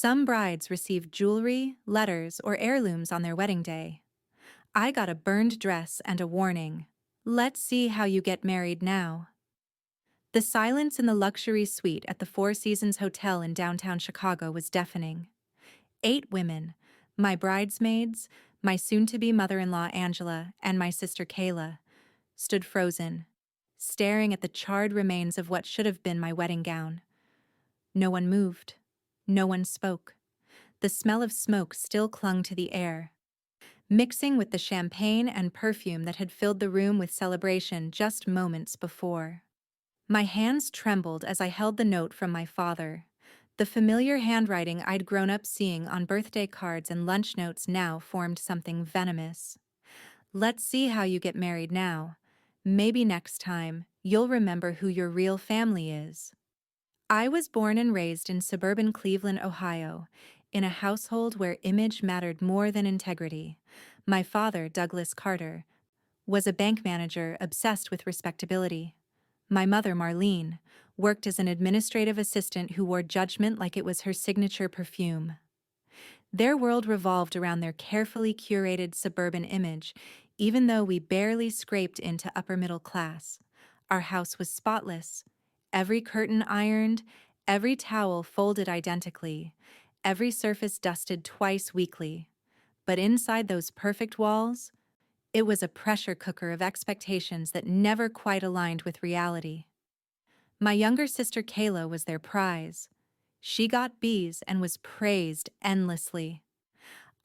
Some brides received jewelry, letters, or heirlooms on their wedding day. I got a burned dress and a warning. Let's see how you get married now. The silence in the luxury suite at the Four Seasons Hotel in downtown Chicago was deafening. 8 women, my bridesmaids, my soon-to-be mother-in-law Angela, and my sister Kayla, stood frozen, staring at the charred remains of what should have been my wedding gown. No one moved. No one spoke. The smell of smoke still clung to the air, mixing with the champagne and perfume that had filled the room with celebration just moments before. My hands trembled as I held the note from my father. The familiar handwriting I'd grown up seeing on birthday cards and lunch notes now formed something venomous. Let's see how you get married now. Maybe next time, you'll remember who your real family is. I was born and raised in suburban Cleveland, Ohio, in a household where image mattered more than integrity. My father, Douglas Carter, was a bank manager obsessed with respectability. My mother, Marlene, worked as an administrative assistant who wore judgment like it was her signature perfume. Their world revolved around their carefully curated suburban image, even though we barely scraped into upper middle class. Our house was spotless, every curtain ironed, every towel folded identically, every surface dusted twice weekly. But inside those perfect walls, it was a pressure cooker of expectations that never quite aligned with reality. My younger sister Kayla was their prize. She got B's and was praised endlessly.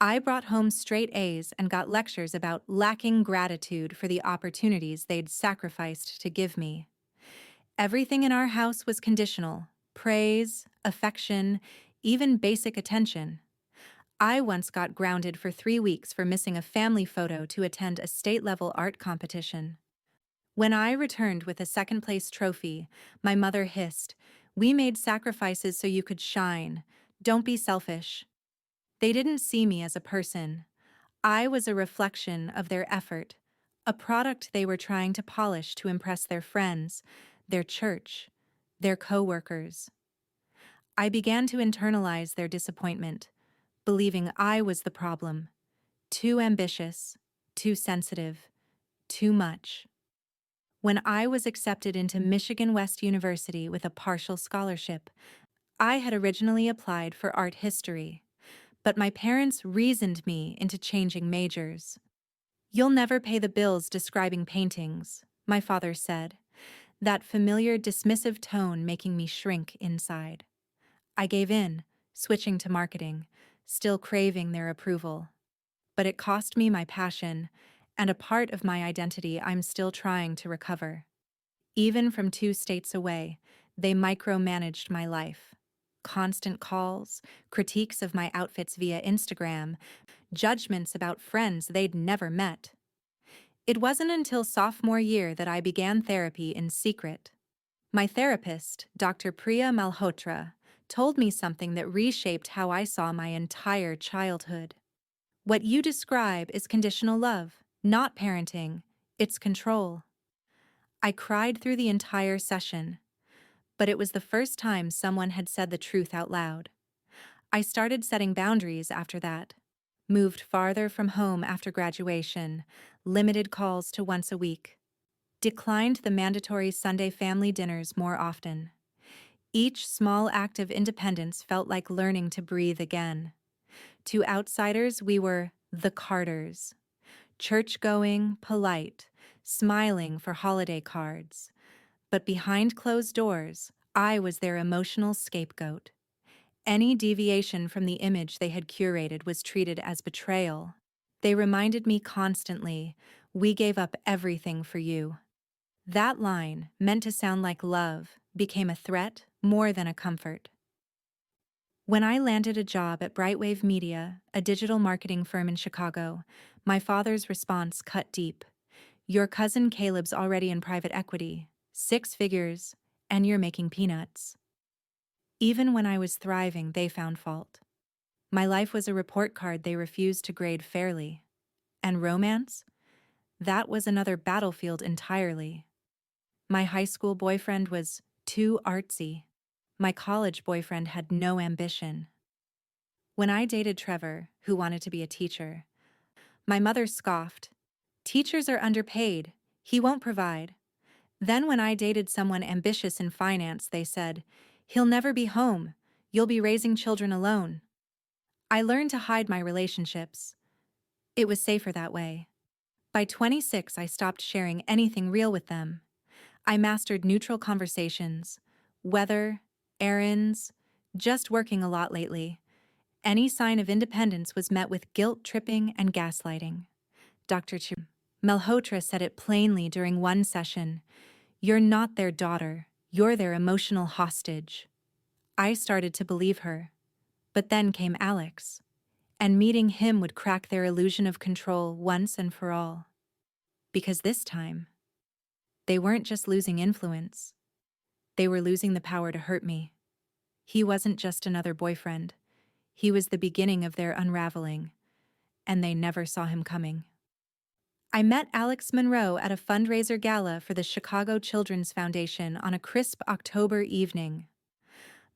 I brought home straight A's and got lectures about lacking gratitude for the opportunities they'd sacrificed to give me. Everything in our house was conditional: praise, affection, even basic attention. I once got grounded for 3 weeks for missing a family photo to attend a state-level art competition. When I returned with a second-place trophy, my mother hissed, "We made sacrifices so you could shine. Don't be selfish." They didn't see me as a person. I was a reflection of their effort, a product they were trying to polish to impress their friends, their church, their coworkers. I began to internalize their disappointment, believing I was the problem. Too ambitious, too sensitive, too much. When I was accepted into Michigan West University with a partial scholarship, I had originally applied for art history, but my parents reasoned me into changing majors. "You'll never pay the bills describing paintings," my father said, that familiar dismissive tone making me shrink inside. I gave in, switching to marketing, still craving their approval. But it cost me my passion, and a part of my identity I'm still trying to recover. Even from 2 states away, they micromanaged my life. Constant calls, critiques of my outfits via Instagram, judgments about friends they'd never met. It wasn't until sophomore year that I began therapy in secret. My therapist, Dr. Priya Malhotra, told me something that reshaped how I saw my entire childhood. What you describe is conditional love, not parenting, it's control. I cried through the entire session, but it was the first time someone had said the truth out loud. I started setting boundaries after that, moved farther from home after graduation, limited calls to once a week, declined the mandatory Sunday family dinners more often. Each small act of independence felt like learning to breathe again. To outsiders, we were the Carters, church-going, polite, smiling for holiday cards. But behind closed doors, I was their emotional scapegoat. Any deviation from the image they had curated was treated as betrayal. They reminded me constantly, "We gave up everything for you." That line, meant to sound like love, became a threat more than a comfort. When I landed a job at Brightwave Media, a digital marketing firm in Chicago, my father's response cut deep. "Your cousin Caleb's already in private equity, 6 figures, and you're making peanuts." Even when I was thriving, they found fault. My life was a report card they refused to grade fairly. And romance? That was another battlefield entirely. My high school boyfriend was too artsy. My college boyfriend had no ambition. When I dated Trevor, who wanted to be a teacher, my mother scoffed. Teachers are underpaid. He won't provide. Then when I dated someone ambitious in finance, they said, he'll never be home. You'll be raising children alone. I learned to hide my relationships. It was safer that way. By 26, I stopped sharing anything real with them. I mastered neutral conversations, weather, errands, just working a lot lately. Any sign of independence was met with guilt-tripping and gaslighting. Dr. Malhotra said it plainly during one session. You're not their daughter. You're their emotional hostage. I started to believe her. But then came Alex. And meeting him would crack their illusion of control once and for all. Because this time, they weren't just losing influence. They were losing the power to hurt me. He wasn't just another boyfriend. He was the beginning of their unraveling, and they never saw him coming. I met Alex Monroe at a fundraiser gala for the Chicago Children's Foundation on a crisp October evening.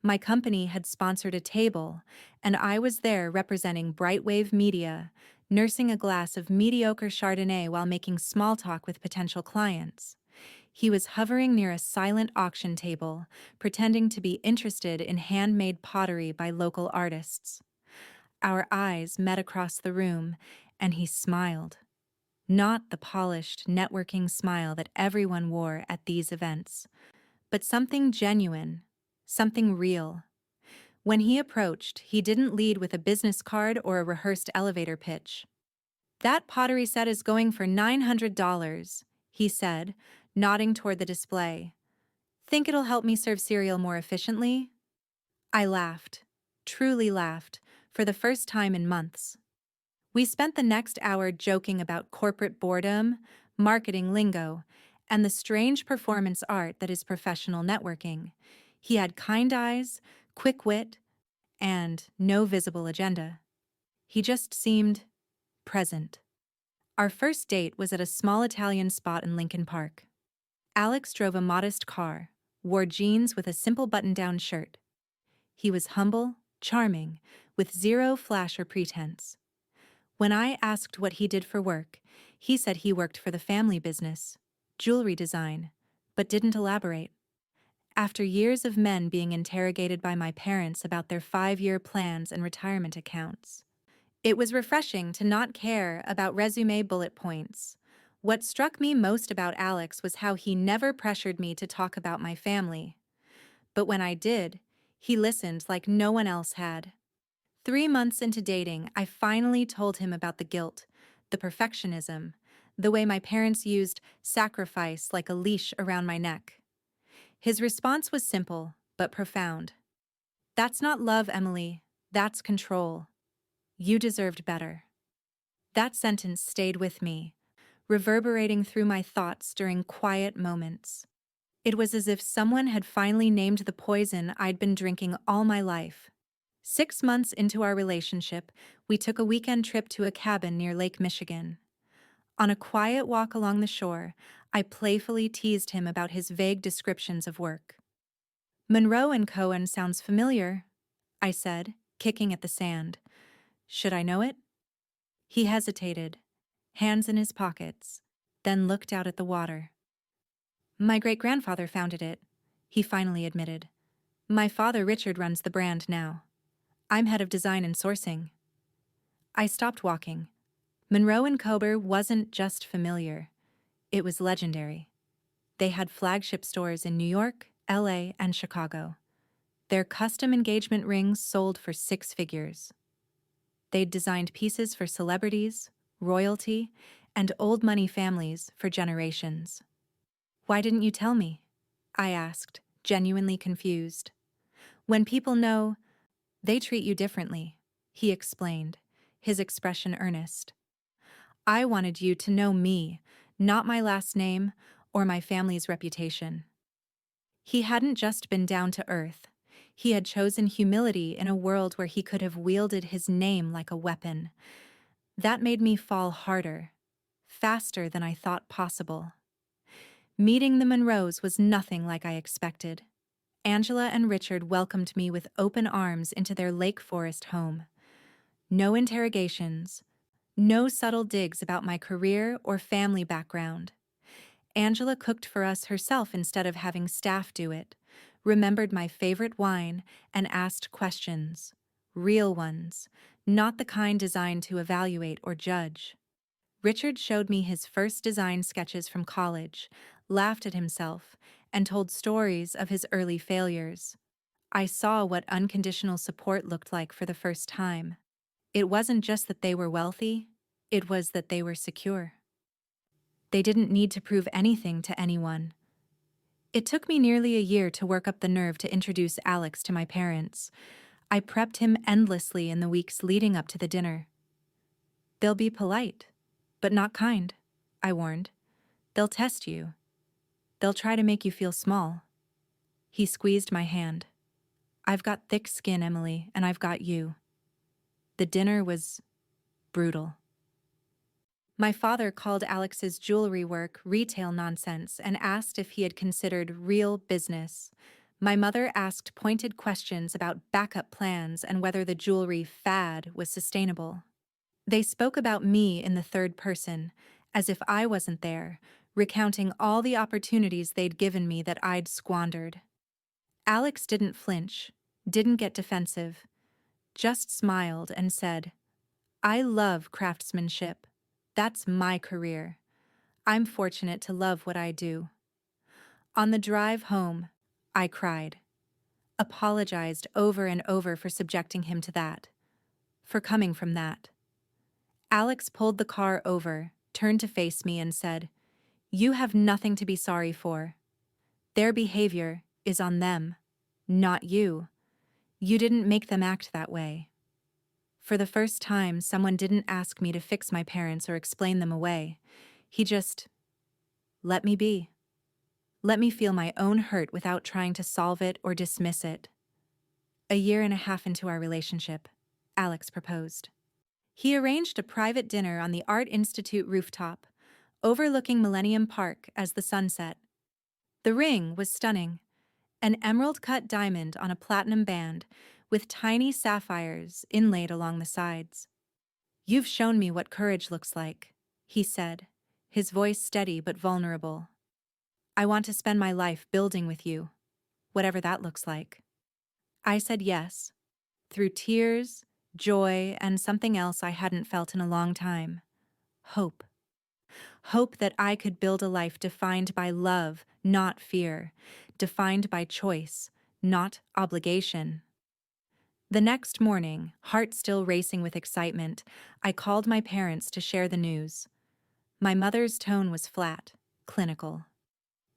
My company had sponsored a table, and I was there representing Brightwave Media, nursing a glass of mediocre Chardonnay while making small talk with potential clients. He was hovering near a silent auction table, pretending to be interested in handmade pottery by local artists. Our eyes met across the room, and he smiled. Not the polished, networking smile that everyone wore at these events, but something genuine, something real. When he approached, he didn't lead with a business card or a rehearsed elevator pitch. That pottery set is going for $900, he said, nodding toward the display. Think it'll help me serve cereal more efficiently? I laughed, truly laughed, for the first time in months. We spent the next hour joking about corporate boredom, marketing lingo, and the strange performance art that is professional networking. He had kind eyes, quick wit, and no visible agenda. He just seemed present. Our first date was at a small Italian spot in Lincoln Park. Alex drove a modest car, wore jeans with a simple button-down shirt. He was humble, charming, with zero flash or pretense. When I asked what he did for work, he said he worked for the family business, jewelry design, but didn't elaborate. After years of men being interrogated by my parents about their 5-year plans and retirement accounts, it was refreshing to not care about resume bullet points. What struck me most about Alex was how he never pressured me to talk about my family. But when I did, he listened like no one else had. 3 months into dating, I finally told him about the guilt, the perfectionism, the way my parents used sacrifice like a leash around my neck. His response was simple, but profound. That's not love, Emily. That's control. You deserved better. That sentence stayed with me, reverberating through my thoughts during quiet moments. It was as if someone had finally named the poison I'd been drinking all my life. 6 months into our relationship, we took a weekend trip to a cabin near Lake Michigan. On a quiet walk along the shore, I playfully teased him about his vague descriptions of work. Monroe and Cohen sounds familiar, I said, kicking at the sand. Should I know it? He hesitated, hands in his pockets, then looked out at the water. My great-grandfather founded it, he finally admitted. My father Richard runs the brand now. I'm head of design and sourcing. I stopped walking. Monroe and Kober wasn't just familiar. It was legendary. They had flagship stores in New York, LA, and Chicago. Their custom engagement rings sold for 6 figures. They'd designed pieces for celebrities, royalty, and old money families for generations. Why didn't you tell me? I asked, genuinely confused. When people know, they treat you differently, he explained, his expression earnest. I wanted you to know me, not my last name or my family's reputation. He hadn't just been down to earth. He had chosen humility in a world where he could have wielded his name like a weapon. That made me fall harder, faster than I thought possible. Meeting the Monroes was nothing like I expected. Angela and Richard welcomed me with open arms into their Lake Forest home. No interrogations. No subtle digs about my career or family background. Angela cooked for us herself instead of having staff do it, remembered my favorite wine, and asked questions. Real ones, not the kind designed to evaluate or judge. Richard showed me his first design sketches from college, laughed at himself, and told stories of his early failures. I saw what unconditional support looked like for the first time. It wasn't just that they were wealthy, it was that they were secure. They didn't need to prove anything to anyone. It took me nearly a year to work up the nerve to introduce Alex to my parents. I prepped him endlessly in the weeks leading up to the dinner. They'll be polite, but not kind, I warned. They'll test you. They'll try to make you feel small. He squeezed my hand. I've got thick skin, Emily, and I've got you. The dinner was brutal. My father called Alex's jewelry work retail nonsense and asked if he had considered real business. My mother asked pointed questions about backup plans and whether the jewelry fad was sustainable. They spoke about me in the third person, as if I wasn't there, recounting all the opportunities they'd given me that I'd squandered. Alex didn't flinch, didn't get defensive, just smiled and said, I love craftsmanship. That's my career. I'm fortunate to love what I do. On the drive home, I cried, apologized over and over for subjecting him to that, for coming from that. Alex pulled the car over, turned to face me and said, You have nothing to be sorry for. Their behavior is on them, not you. You didn't make them act that way. For the first time, someone didn't ask me to fix my parents or explain them away. He just let me be. Let me feel my own hurt without trying to solve it or dismiss it. A year and a half into our relationship, Alex proposed. He arranged a private dinner on the Art Institute rooftop, overlooking Millennium Park as the sun set. The ring was stunning, an emerald-cut diamond on a platinum band with tiny sapphires inlaid along the sides. You've shown me what courage looks like, he said, his voice steady but vulnerable. I want to spend my life building with you, whatever that looks like. I said yes, through tears, joy, and something else I hadn't felt in a long time. Hope. Hope that I could build a life defined by love, not fear, defined by choice, not obligation. The next morning, heart still racing with excitement, I called my parents to share the news. My mother's tone was flat, clinical.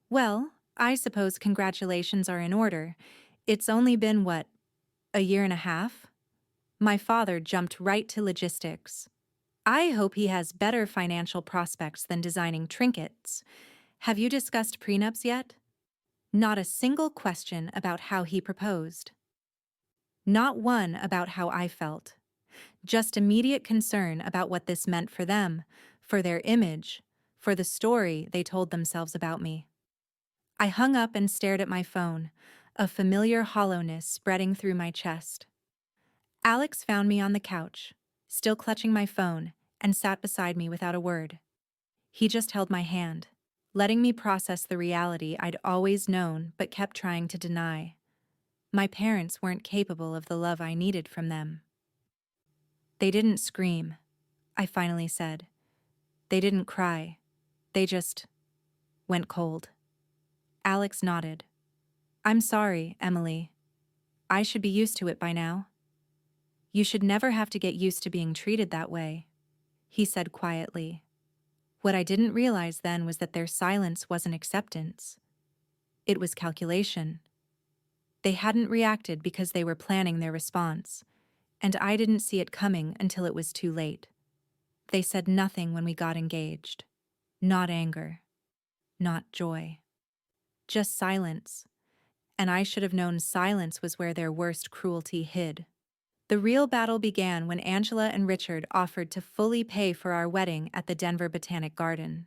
Well, I suppose congratulations are in order. It's only been, what, a year and a half? My father jumped right to logistics. I hope he has better financial prospects than designing trinkets. Have you discussed prenups yet? Not a single question about how he proposed. Not one about how I felt. Just immediate concern about what this meant for them, for their image, for the story they told themselves about me. I hung up and stared at my phone, a familiar hollowness spreading through my chest. Alex found me on the couch, still clutching my phone, and sat beside me without a word. He just held my hand, letting me process the reality I'd always known but kept trying to deny. My parents weren't capable of the love I needed from them. They didn't scream, I finally said. They didn't cry. They just went cold. Alex nodded. I'm sorry, Emily. I should be used to it by now. You should never have to get used to being treated that way, he said quietly. What I didn't realize then was that their silence wasn't acceptance. It was calculation. They hadn't reacted because they were planning their response, and I didn't see it coming until it was too late. They said nothing when we got engaged. Not anger. Not joy. Just silence. And I should have known silence was where their worst cruelty hid. The real battle began when Angela and Richard offered to fully pay for our wedding at the Denver Botanic Garden.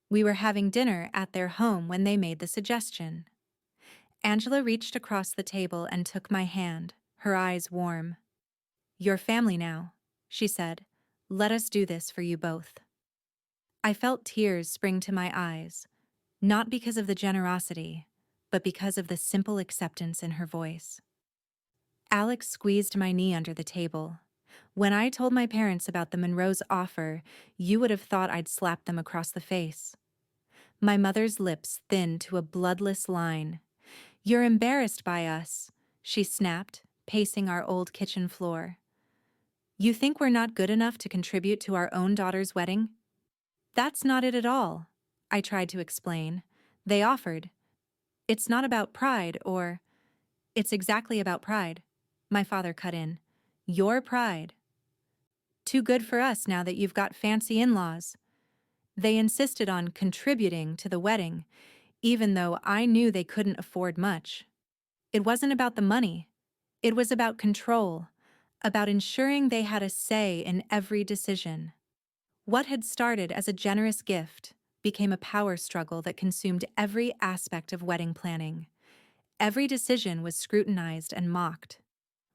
We were having dinner at their home when they made the suggestion. Angela reached across the table and took my hand, her eyes warm. Your family now, she said. Let us do this for you both. I felt tears spring to my eyes, not because of the generosity, but because of the simple acceptance in her voice. Alex squeezed my knee under the table. When I told my parents about the Monroe's offer, you would have thought I'd slapped them across the face. My mother's lips thinned to a bloodless line. You're embarrassed by us, she snapped, pacing our old kitchen floor. You think we're not good enough to contribute to our own daughter's wedding? That's not it at all, I tried to explain. They offered. It's not about pride or... It's exactly about pride, my father cut in. Your pride. Too good for us now that you've got fancy in-laws. They insisted on contributing to the wedding, even though I knew they couldn't afford much. It wasn't about the money. It was about control, about ensuring they had a say in every decision. What had started as a generous gift became a power struggle that consumed every aspect of wedding planning. Every decision was scrutinized and mocked.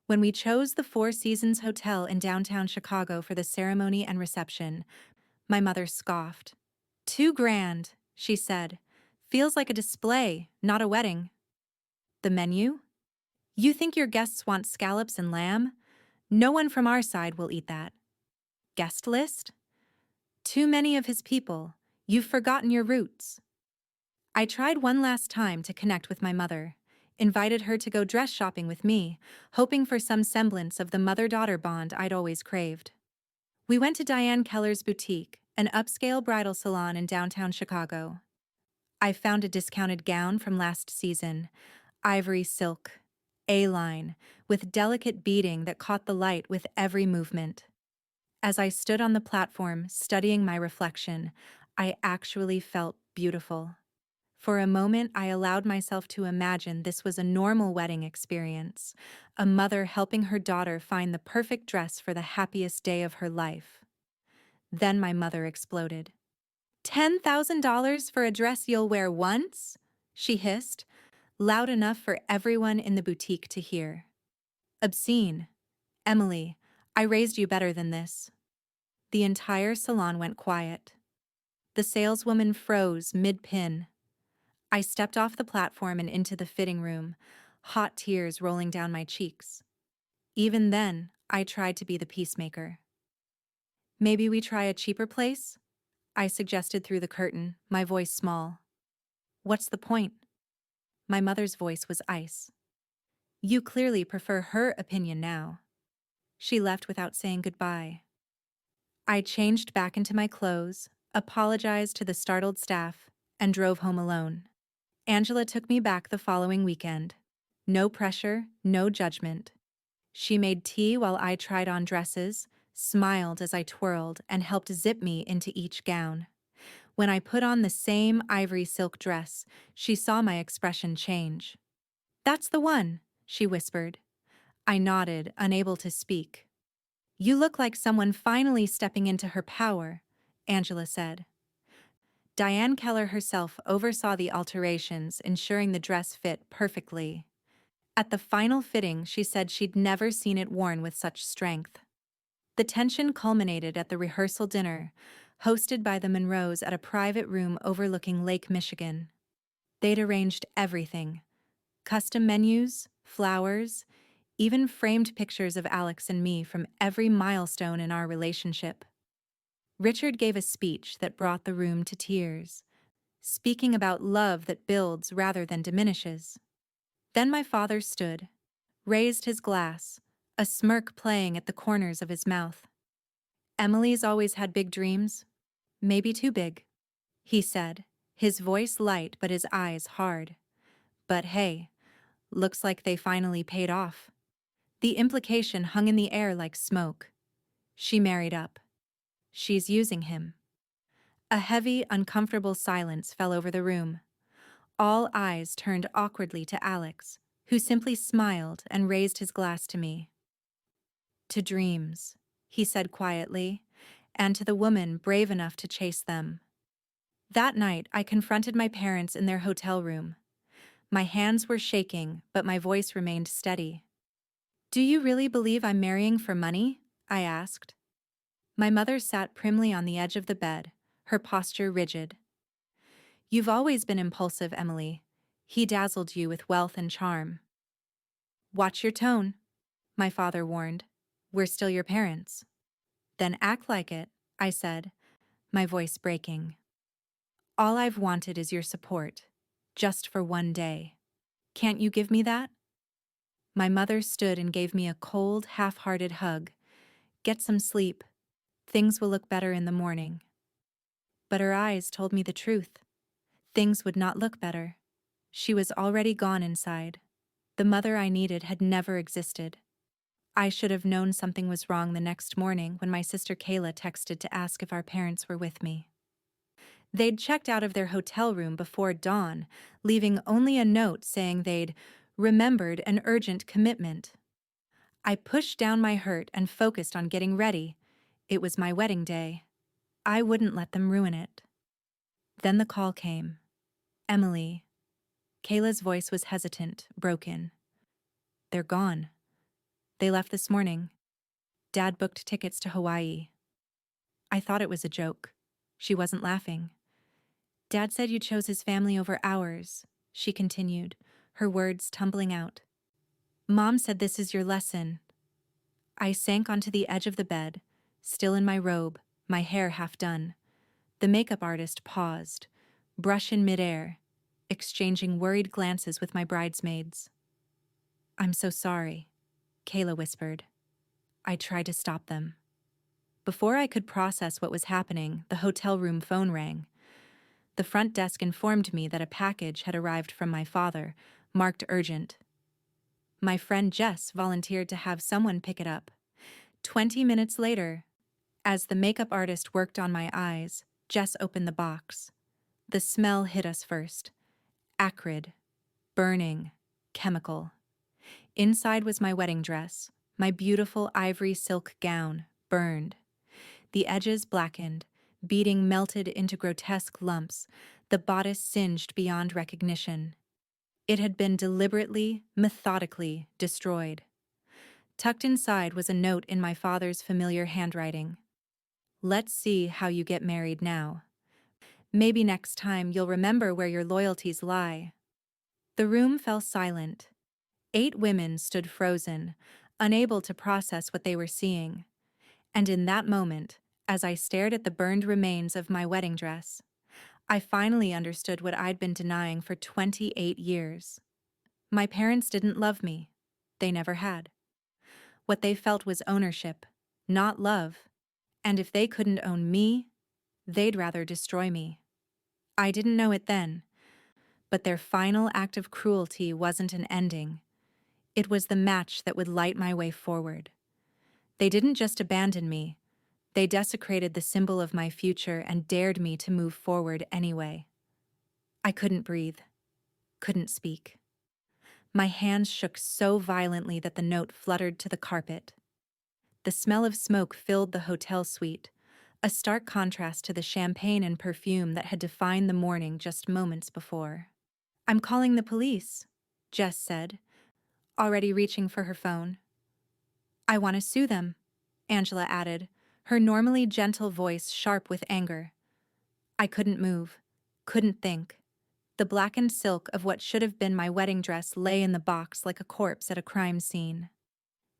When we chose the Four Seasons Hotel in downtown Chicago for the ceremony and reception, my mother scoffed. "Too grand," she said. "Feels like a display, not a wedding." The menu? You think your guests want scallops and lamb? No one from our side will eat that. Guest list? Too many of his people. You've forgotten your roots. I tried one last time to connect with my mother, invited her to go dress shopping with me, hoping for some semblance of the mother-daughter bond I'd always craved. We went to Diane Keller's boutique, an upscale bridal salon in downtown Chicago. I found a discounted gown from last season, ivory silk, A-line, with delicate beading that caught the light with every movement. As I stood on the platform studying my reflection, I actually felt beautiful. For a moment, I allowed myself to imagine this was a normal wedding experience, a mother helping her daughter find the perfect dress for the happiest day of her life. Then my mother exploded. $10,000 for a dress you'll wear once? She hissed, loud enough for everyone in the boutique to hear. Obscene. Emily, I raised you better than this. The entire salon went quiet. The saleswoman froze mid-pin. I stepped off the platform and into the fitting room, hot tears rolling down my cheeks. Even then, I tried to be the peacemaker. Maybe we try a cheaper place? I suggested through the curtain, my voice small. What's the point? My mother's voice was ice. You clearly prefer her opinion now. She left without saying goodbye. I changed back into my clothes, apologized to the startled staff, and drove home alone. Angela took me back the following weekend. No pressure, no judgment. She made tea while I tried on dresses, smiled as I twirled, and helped zip me into each gown. When I put on the same ivory silk dress, she saw my expression change. "That's the one," she whispered. I nodded, unable to speak. "You look like someone finally stepping into her power," Angela said. Diane Keller herself oversaw the alterations, ensuring the dress fit perfectly. At the final fitting, she said she'd never seen it worn with such strength. The tension culminated at the rehearsal dinner, hosted by the Monroes at a private room overlooking Lake Michigan. They'd arranged everything: custom menus, flowers, even framed pictures of Alex and me from every milestone in our relationship. Richard gave a speech that brought the room to tears, speaking about love that builds rather than diminishes. Then my father stood, raised his glass, a smirk playing at the corners of his mouth. "Emily's always had big dreams, maybe too big," he said, his voice light but his eyes hard. "But hey, looks like they finally paid off." The implication hung in the air like smoke. She married up. She's using him. A heavy, uncomfortable silence fell over the room. All eyes turned awkwardly to Alex, who simply smiled and raised his glass to me. "To dreams," he said quietly, "and to the woman brave enough to chase them." That night, I confronted my parents in their hotel room. My hands were shaking, but my voice remained steady. "Do you really believe I'm marrying for money?" I asked. My mother sat primly on the edge of the bed, her posture rigid. You've always been impulsive, Emily. He dazzled you with wealth and charm. Watch your tone, my father warned. We're still your parents. Then act like it, I said, my voice breaking. All I've wanted is your support, just for one day. Can't you give me that? My mother stood and gave me a cold, half-hearted hug. Get some sleep. Things will look better in the morning. But her eyes told me the truth. Things would not look better. She was already gone inside. The mother I needed had never existed. I should have known something was wrong the next morning when my sister Kayla texted to ask if our parents were with me. They'd checked out of their hotel room before dawn, leaving only a note saying they'd remembered an urgent commitment. I pushed down my hurt and focused on getting ready. It was my wedding day. I wouldn't let them ruin it. Then the call came. Emily. Kayla's voice was hesitant, broken. They're gone. They left this morning. Dad booked tickets to Hawaii. I thought it was a joke. She wasn't laughing. Dad said you chose his family over ours, she continued, her words tumbling out. Mom said this is your lesson. I sank onto the edge of the bed, still in my robe, my hair half done. The makeup artist paused, brush in midair, exchanging worried glances with my bridesmaids. I'm so sorry, Kayla whispered. I tried to stop them. Before I could process what was happening, the hotel room phone rang. The front desk informed me that a package had arrived from my father, marked urgent. My friend Jess volunteered to have someone pick it up. 20 minutes later, as the makeup artist worked on my eyes, Jess opened the box. The smell hit us first. Acrid, burning, chemical. Inside was my wedding dress, my beautiful ivory silk gown, burned. The edges blackened, beading melted into grotesque lumps, the bodice singed beyond recognition. It had been deliberately, methodically destroyed. Tucked inside was a note in my father's familiar handwriting. Let's see how you get married now. Maybe next time you'll remember where your loyalties lie. The room fell silent. 8 women stood frozen, unable to process what they were seeing. And in that moment, as I stared at the burned remains of my wedding dress, I finally understood what I'd been denying for 28 years. My parents didn't love me. They never had. What they felt was ownership, not love. And if they couldn't own me, they'd rather destroy me. I didn't know it then, but their final act of cruelty wasn't an ending. It was the match that would light my way forward. They didn't just abandon me. They desecrated the symbol of my future and dared me to move forward anyway. I couldn't breathe, couldn't speak. My hands shook so violently that the note fluttered to the carpet. The smell of smoke filled the hotel suite, a stark contrast to the champagne and perfume that had defined the morning just moments before. I'm calling the police, Jess said, already reaching for her phone. I want to sue them, Angela added, her normally gentle voice sharp with anger. I couldn't move, couldn't think. The blackened silk of what should have been my wedding dress lay in the box like a corpse at a crime scene.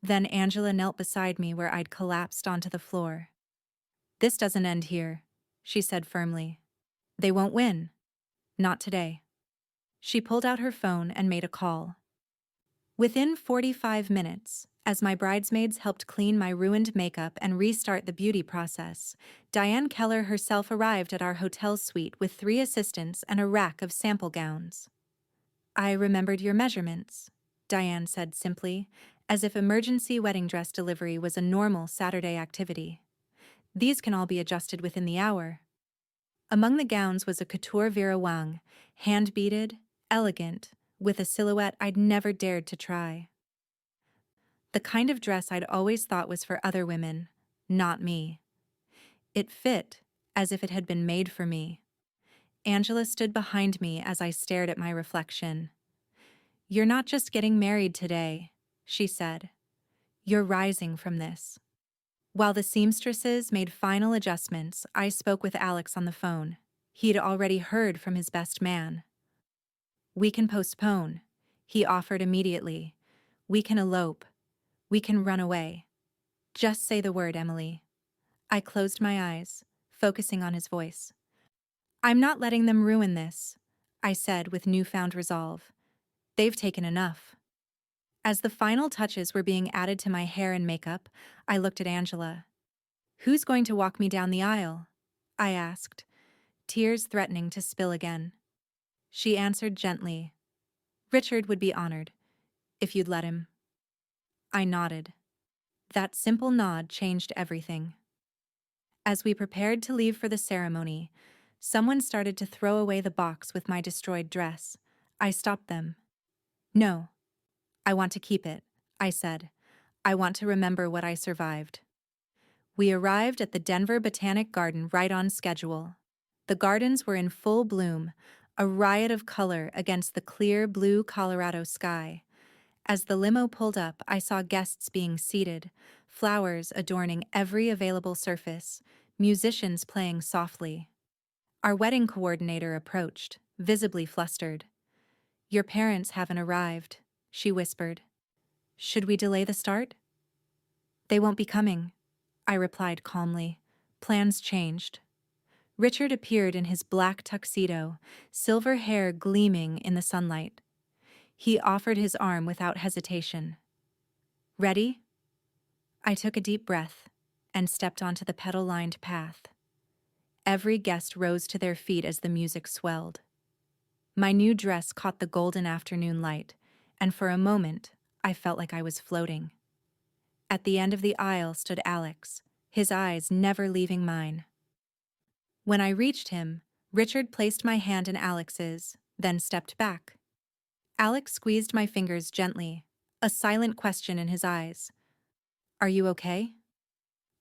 Then Angela knelt beside me where I'd collapsed onto the floor. This doesn't end here, she said firmly. They won't win. Not today. She pulled out her phone and made a call. Within 45 minutes, as my bridesmaids helped clean my ruined makeup and restart the beauty process, Diane Keller herself arrived at our hotel suite with 3 assistants and a rack of sample gowns. I remembered your measurements, Diane said simply, as if emergency wedding dress delivery was a normal Saturday activity. These can all be adjusted within the hour. Among the gowns was a couture Vera Wang, hand-beaded, elegant, with a silhouette I'd never dared to try. The kind of dress I'd always thought was for other women, not me. It fit, as if it had been made for me. Angela stood behind me as I stared at my reflection. You're not just getting married today, she said. You're rising from this. While the seamstresses made final adjustments, I spoke with Alex on the phone. He'd already heard from his best man. "We can postpone," he offered immediately. "We can elope. We can run away. Just say the word, Emily." I closed my eyes, focusing on his voice. "I'm not letting them ruin this," I said with newfound resolve. "They've taken enough." As the final touches were being added to my hair and makeup, I looked at Angela. "Who's going to walk me down the aisle?" I asked, tears threatening to spill again. She answered gently, "Richard would be honored, if you'd let him." I nodded. That simple nod changed everything. As we prepared to leave for the ceremony, someone started to throw away the box with my destroyed dress. I stopped them. "No, I want to keep it," I said. "I want to remember what I survived." We arrived at the Denver Botanic Garden right on schedule. The gardens were in full bloom, a riot of color against the clear blue Colorado sky. As the limo pulled up, I saw guests being seated, flowers adorning every available surface, musicians playing softly. Our wedding coordinator approached, visibly flustered. "Your parents haven't arrived," she whispered. "Should we delay the start?" "They won't be coming," I replied calmly. Plans changed. Richard appeared in his black tuxedo, silver hair gleaming in the sunlight. He offered his arm without hesitation. "Ready?" I took a deep breath and stepped onto the petal-lined path. Every guest rose to their feet as the music swelled. My new dress caught the golden afternoon light, and for a moment, I felt like I was floating. At the end of the aisle stood Alex, his eyes never leaving mine. When I reached him, Richard placed my hand in Alex's, then stepped back. Alex squeezed my fingers gently, a silent question in his eyes. "Are you okay?"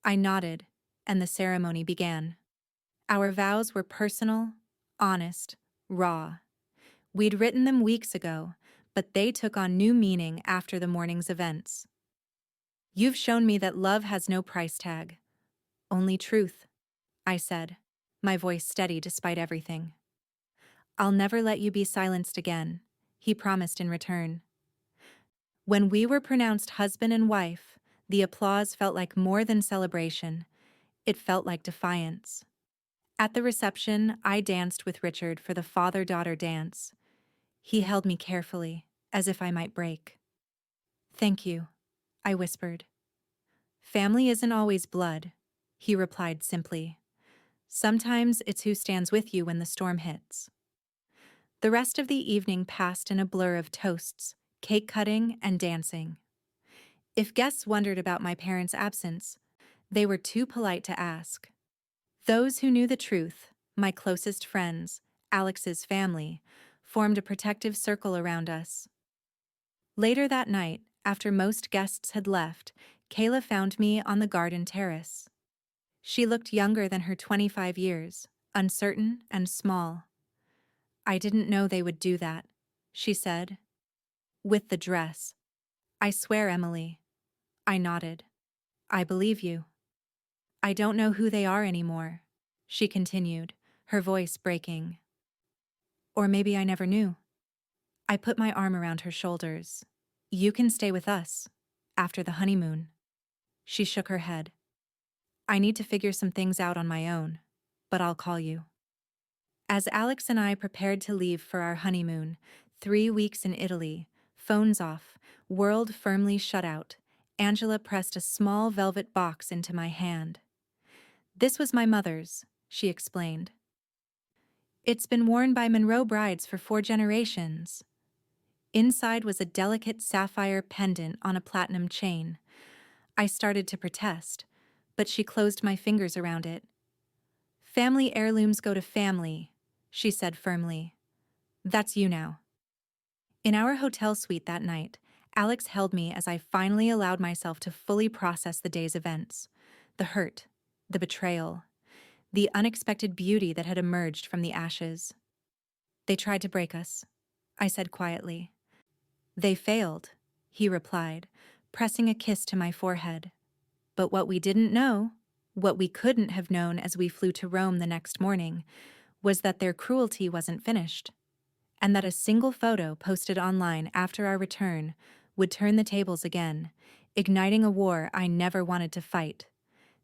I nodded, and the ceremony began. Our vows were personal, honest, raw. We'd written them weeks ago, but they took on new meaning after the morning's events. "You've shown me that love has no price tag. Only truth," I said, my voice steady despite everything. "I'll never let you be silenced again," he promised in return. When we were pronounced husband and wife, the applause felt like more than celebration. It felt like defiance. At the reception, I danced with Richard for the father-daughter dance. He held me carefully, as if I might break. "Thank you," I whispered. "Family isn't always blood," he replied simply. "Sometimes it's who stands with you when the storm hits." The rest of the evening passed in a blur of toasts, cake cutting, and dancing. If guests wondered about my parents' absence, they were too polite to ask. Those who knew the truth, my closest friends, Alex's family, formed a protective circle around us. Later that night, after most guests had left, Kayla found me on the garden terrace. She looked younger than her 25 years, uncertain and small. "I didn't know they would do that," she said. "With the dress." "I swear, Emily." I nodded. "I believe you." "I don't know who they are anymore," she continued, her voice breaking. "Or maybe I never knew." I put my arm around her shoulders. "You can stay with us, after the honeymoon." She shook her head. "I need to figure some things out on my own, but I'll call you." As Alex and I prepared to leave for our honeymoon, 3 weeks in Italy, phones off, world firmly shut out, Angela pressed a small velvet box into my hand. "This was my mother's," she explained. "It's been worn by Monroe brides for 4 generations." Inside was a delicate sapphire pendant on a platinum chain. I started to protest, but she closed my fingers around it. "Family heirlooms go to family," she said firmly. "That's you now." In our hotel suite that night, Alex held me as I finally allowed myself to fully process the day's events. The hurt, the betrayal, the unexpected beauty that had emerged from the ashes. "They tried to break us," I said quietly. "They failed," he replied, pressing a kiss to my forehead. But what we didn't know, what we couldn't have known as we flew to Rome the next morning, was that their cruelty wasn't finished, and that a single photo posted online after our return would turn the tables again, igniting a war I never wanted to fight.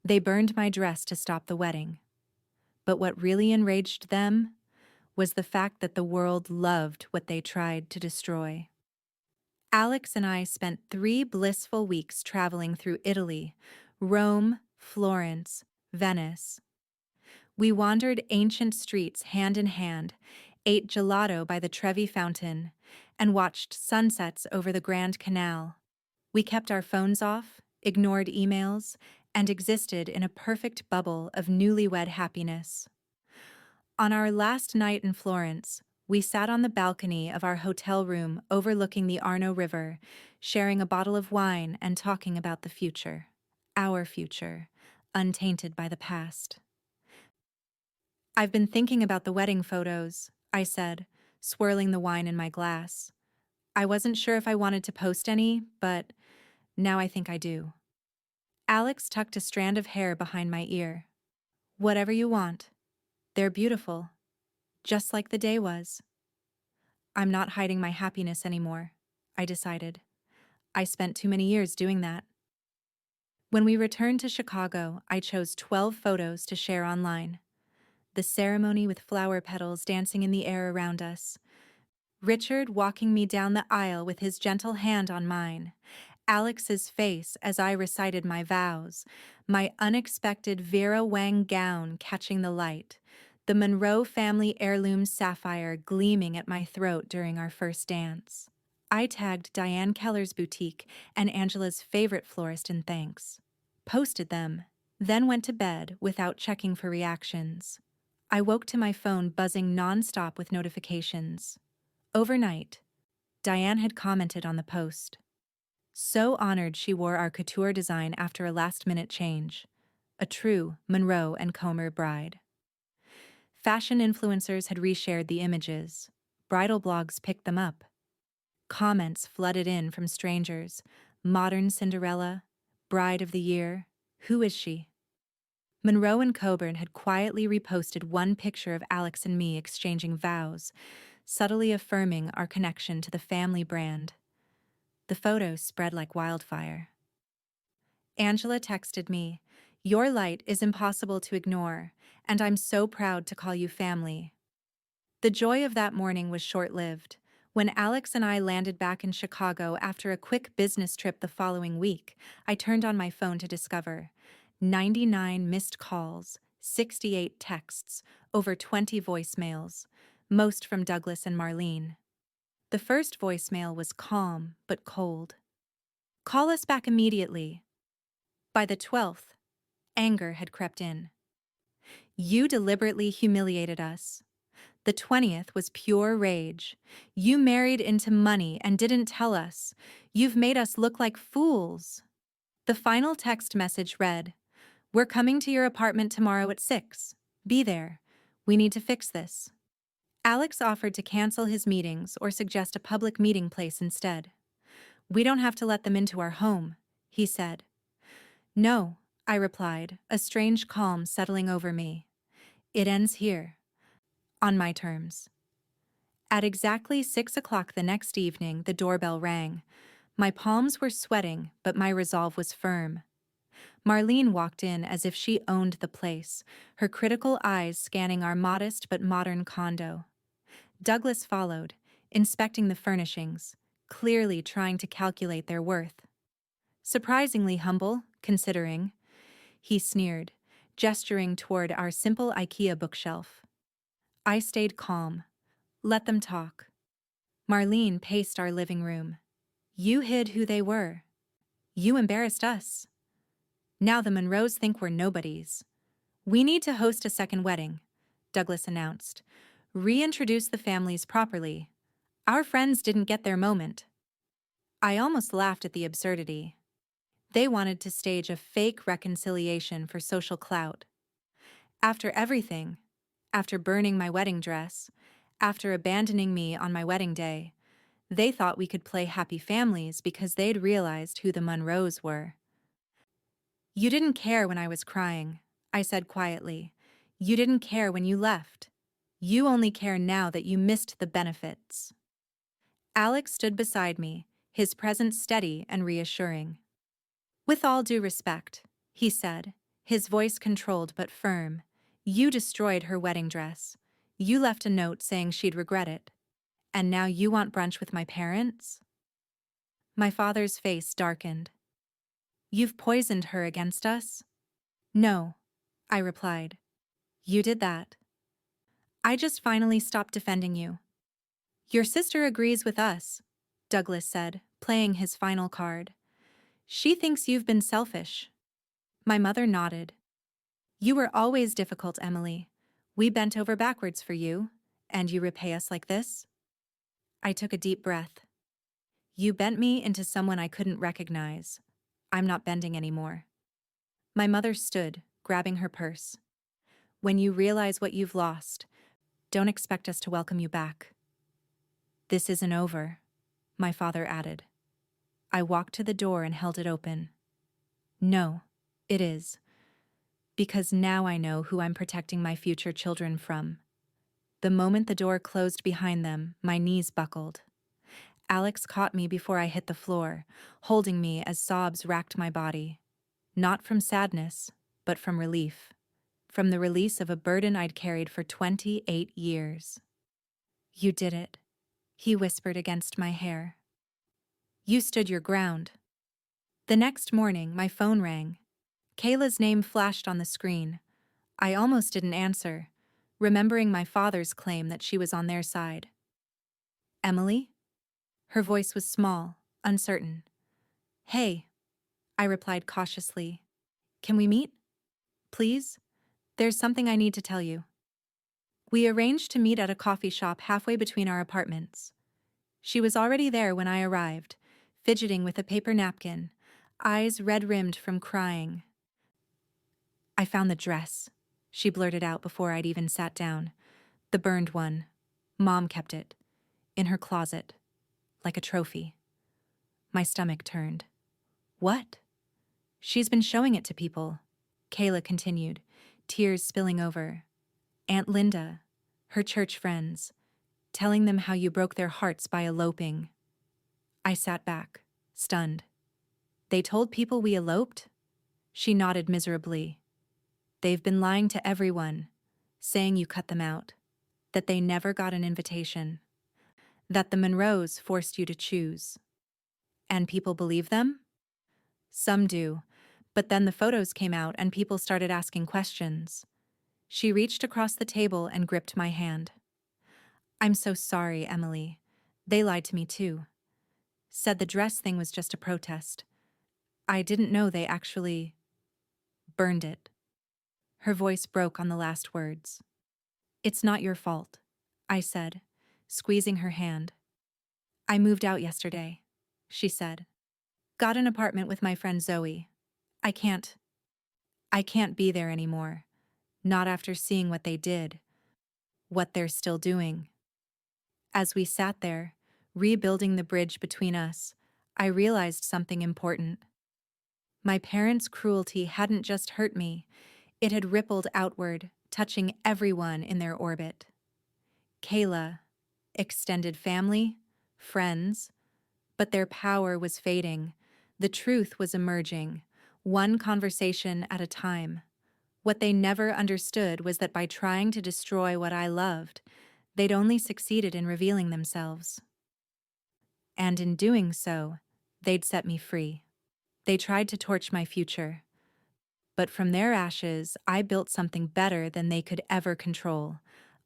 They burned my dress to stop the wedding. But what really enraged them was the fact that the world loved what they tried to destroy. Alex and I spent 3 blissful weeks traveling through Italy, Rome, Florence, Venice. We wandered ancient streets hand in hand, ate gelato by the Trevi Fountain, and watched sunsets over the Grand Canal. We kept our phones off, ignored emails, and existed in a perfect bubble of newlywed happiness. On our last night in Florence, we sat on the balcony of our hotel room overlooking the Arno River, sharing a bottle of wine and talking about the future. Our future, untainted by the past. "I've been thinking about the wedding photos," I said, swirling the wine in my glass. "I wasn't sure if I wanted to post any, but now I think I do." Alex tucked a strand of hair behind my ear. "Whatever you want. They're beautiful, just like the day was." I'm not hiding my happiness anymore, I decided. I spent too many years doing that. When we returned to Chicago, I chose 12 photos to share online. The ceremony with flower petals dancing in the air around us. Richard walking me down the aisle with his gentle hand on mine. Alex's face as I recited my vows. My unexpected Vera Wang gown catching the light. The Monroe family heirloom sapphire gleaming at my throat during our first dance. I tagged Diane Keller's boutique and Angela's favorite florist in thanks. Posted them, then went to bed without checking for reactions. I woke to my phone buzzing nonstop with notifications. Overnight, Diane had commented on the post. So honored she wore our couture design after a last-minute change. A true Monroe and Comer bride. Fashion influencers had reshared the images. Bridal blogs picked them up. Comments flooded in from strangers. Modern Cinderella, Bride of the Year, who is she? Monroe and Coburn had quietly reposted one picture of Alex and me exchanging vows, subtly affirming our connection to the family brand. The photos spread like wildfire. Angela texted me, "Your light is impossible to ignore, and I'm so proud to call you family." The joy of that morning was short-lived. When Alex and I landed back in Chicago after a quick business trip the following week, I turned on my phone to discover 99 missed calls, 68 texts, over 20 voicemails, most from Douglas and Marlene. The first voicemail was calm but cold. "Call us back immediately." By the 12th, anger had crept in. "You deliberately humiliated us." The 20th was pure rage. "You married into money and didn't tell us. You've made us look like fools." The final text message read, "We're coming to your apartment tomorrow at 6. Be there. We need to fix this." Alex offered to cancel his meetings or suggest a public meeting place instead. "We don't have to let them into our home," he said. "No," I replied, a strange calm settling over me. "It ends here. On my terms." At exactly 6 o'clock the next evening, the doorbell rang. My palms were sweating, but my resolve was firm. Marlene walked in as if she owned the place, her critical eyes scanning our modest but modern condo. Douglas followed, inspecting the furnishings, clearly trying to calculate their worth. "Surprisingly humble, considering," he sneered, gesturing toward our simple IKEA bookshelf. I stayed calm. Let them talk. Marlene paced our living room. "You hid who they were. You embarrassed us. Now the Monroes think we're nobodies. We need to host a second wedding," Douglas announced. "Reintroduce the families properly. Our friends didn't get their moment." I almost laughed at the absurdity. They wanted to stage a fake reconciliation for social clout. After everything, after burning my wedding dress, after abandoning me on my wedding day, they thought we could play happy families because they'd realized who the Monroes were. You didn't care when I was crying, I said quietly. You didn't care when you left. You only care now that you missed the benefits. Alex stood beside me, his presence steady and reassuring. With all due respect, he said, his voice controlled but firm, you destroyed her wedding dress. You left a note saying she'd regret it. And now you want brunch with my parents? My father's face darkened. You've poisoned her against us? No, I replied. You did that. I just finally stopped defending you. Your sister agrees with us, Douglas said, playing his final card. She thinks you've been selfish. My mother nodded. You were always difficult, Emily. We bent over backwards for you, and you repay us like this? I took a deep breath. You bent me into someone I couldn't recognize. I'm not bending anymore. My mother stood, grabbing her purse. When you realize what you've lost, don't expect us to welcome you back. This isn't over, my father added. I walked to the door and held it open. No, it is. Because now I know who I'm protecting my future children from. The moment the door closed behind them, my knees buckled. Alex caught me before I hit the floor, holding me as sobs racked my body. Not from sadness, but from relief. From the release of a burden I'd carried for 28 years. You did it, he whispered against my hair. You stood your ground. The next morning, my phone rang. Kayla's name flashed on the screen. I almost didn't answer, remembering my father's claim that she was on their side. Emily? Her voice was small, uncertain. Hey, I replied cautiously. Can we meet? Please? There's something I need to tell you. We arranged to meet at a coffee shop halfway between our apartments. She was already there when I arrived, fidgeting with a paper napkin, eyes red-rimmed from crying. I found the dress, she blurted out before I'd even sat down. The burned one. Mom kept it. In her closet. Like a trophy. My stomach turned. What? She's been showing it to people, Kayla continued, tears spilling over. Aunt Linda, her church friends, telling them how you broke their hearts by eloping. I sat back, stunned. They told people we eloped? She nodded miserably. They've been lying to everyone, saying you cut them out, that they never got an invitation, that the Monroes forced you to choose. And people believe them? Some do, but then the photos came out and people started asking questions. She reached across the table and gripped my hand. I'm so sorry, Emily. They lied to me too. Said the dress thing was just a protest. I didn't know they actually burned it. Her voice broke on the last words. It's not your fault, I said, squeezing her hand. I moved out yesterday, she said. Got an apartment with my friend Zoe. I can't be there anymore. Not after seeing what they did. What they're still doing. As we sat there, rebuilding the bridge between us, I realized something important. My parents' cruelty hadn't just hurt me, it had rippled outward, touching everyone in their orbit. Kayla, extended family, friends, but their power was fading. The truth was emerging, one conversation at a time. What they never understood was that by trying to destroy what I loved, they'd only succeeded in revealing themselves. And in doing so, they'd set me free. They tried to torch my future. But from their ashes, I built something better than they could ever control.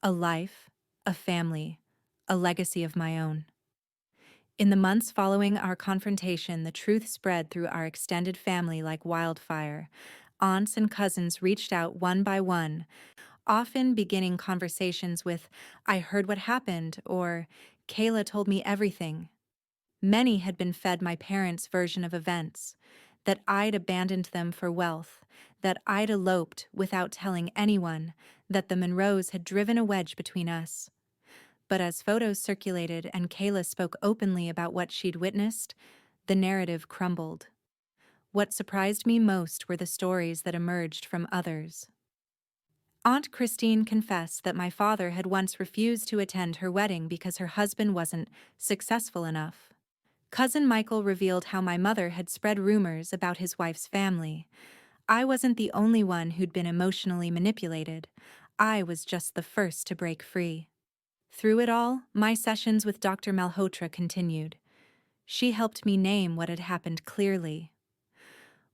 A life, a family, a legacy of my own. In the months following our confrontation, the truth spread through our extended family like wildfire. Aunts and cousins reached out one by one, often beginning conversations with, I heard what happened, or Kayla told me everything. Many had been fed my parents' version of events, that I'd abandoned them for wealth, that I'd eloped without telling anyone, that the Monroes had driven a wedge between us. But as photos circulated and Kayla spoke openly about what she'd witnessed, the narrative crumbled. What surprised me most were the stories that emerged from others. Aunt Christine confessed that my father had once refused to attend her wedding because her husband wasn't successful enough. Cousin Michael revealed how my mother had spread rumors about his wife's family. I wasn't the only one who'd been emotionally manipulated. I was just the first to break free. Through it all, my sessions with Dr. Malhotra continued. She helped me name what had happened clearly.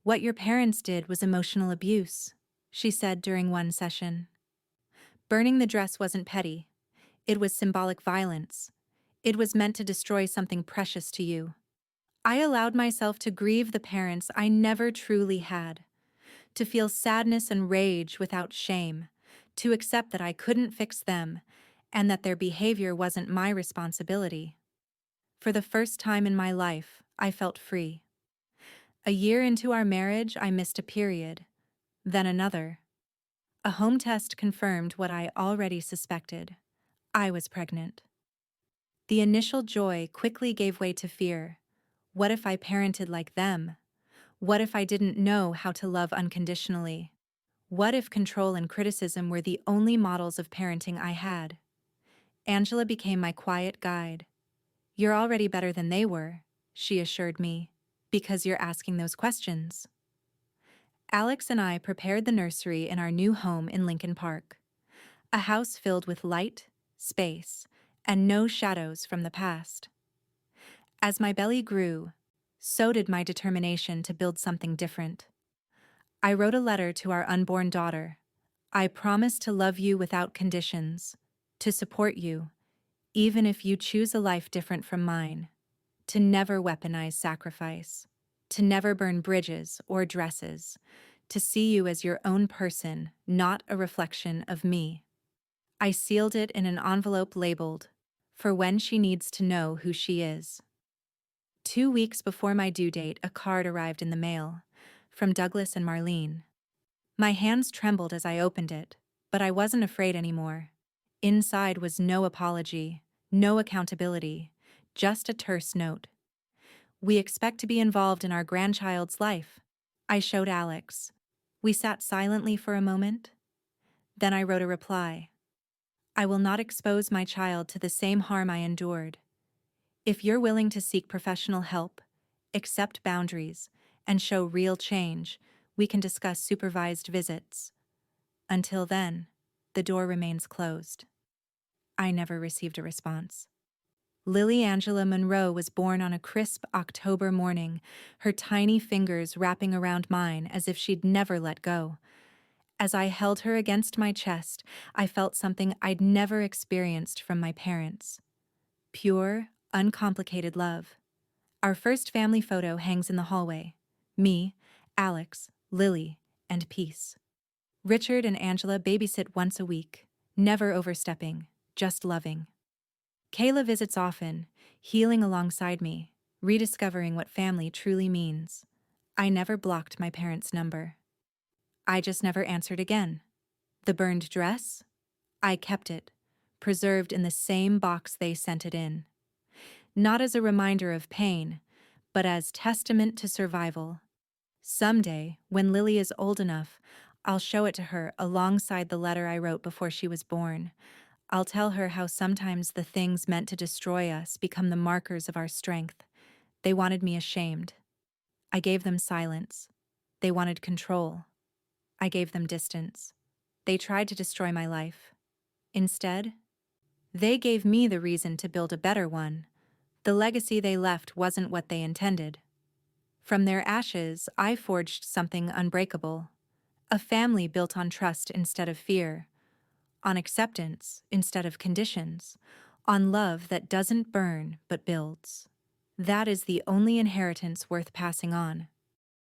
"What your parents did was emotional abuse," she said during one session. "Burning the dress wasn't petty. It was symbolic violence. It was meant to destroy something precious to you." I allowed myself to grieve the parents I never truly had, to feel sadness and rage without shame, to accept that I couldn't fix them and that their behavior wasn't my responsibility. For the first time in my life, I felt free. A year into our marriage, I missed a period, then another. A home test confirmed what I already suspected. I was pregnant. The initial joy quickly gave way to fear. What if I parented like them? What if I didn't know how to love unconditionally? What if control and criticism were the only models of parenting I had? Angela became my quiet guide. "You're already better than they were," she assured me, "because you're asking those questions." Alex and I prepared the nursery in our new home in Lincoln Park, a house filled with light, space, and no shadows from the past. As my belly grew, so did my determination to build something different. I wrote a letter to our unborn daughter. "I promise to love you without conditions, to support you, even if you choose a life different from mine, to never weaponize sacrifice, to never burn bridges or dresses, to see you as your own person, not a reflection of me." I sealed it in an envelope labeled, "For when she needs to know who she is." 2 weeks before my due date, a card arrived in the mail, from Douglas and Marlene. My hands trembled as I opened it, but I wasn't afraid anymore. Inside was no apology, no accountability, just a terse note. "We expect to be involved in our grandchild's life," I showed Alex. We sat silently for a moment. Then I wrote a reply. "I will not expose my child to the same harm I endured. If you're willing to seek professional help, accept boundaries, and show real change, we can discuss supervised visits. Until then, the door remains closed." I never received a response. Lily Angela Monroe was born on a crisp October morning, her tiny fingers wrapping around mine as if she'd never let go. As I held her against my chest, I felt something I'd never experienced from my parents. Pure, uncomplicated love. Our first family photo hangs in the hallway. Me, Alex, Lily, and peace. Richard and Angela babysit once a week, never overstepping, just loving. Kayla visits often, healing alongside me, rediscovering what family truly means. I never blocked my parents' number. I just never answered again. The burned dress? I kept it, preserved in the same box they sent it in. Not as a reminder of pain, but as testament to survival. Someday, when Lily is old enough, I'll show it to her alongside the letter I wrote before she was born. I'll tell her how sometimes the things meant to destroy us become the markers of our strength. They wanted me ashamed. I gave them silence. They wanted control. I gave them distance. They tried to destroy my life. Instead, they gave me the reason to build a better one. The legacy they left wasn't what they intended. From their ashes, I forged something unbreakable. A family built on trust instead of fear, on acceptance instead of conditions, on love that doesn't burn but builds. That is the only inheritance worth passing on.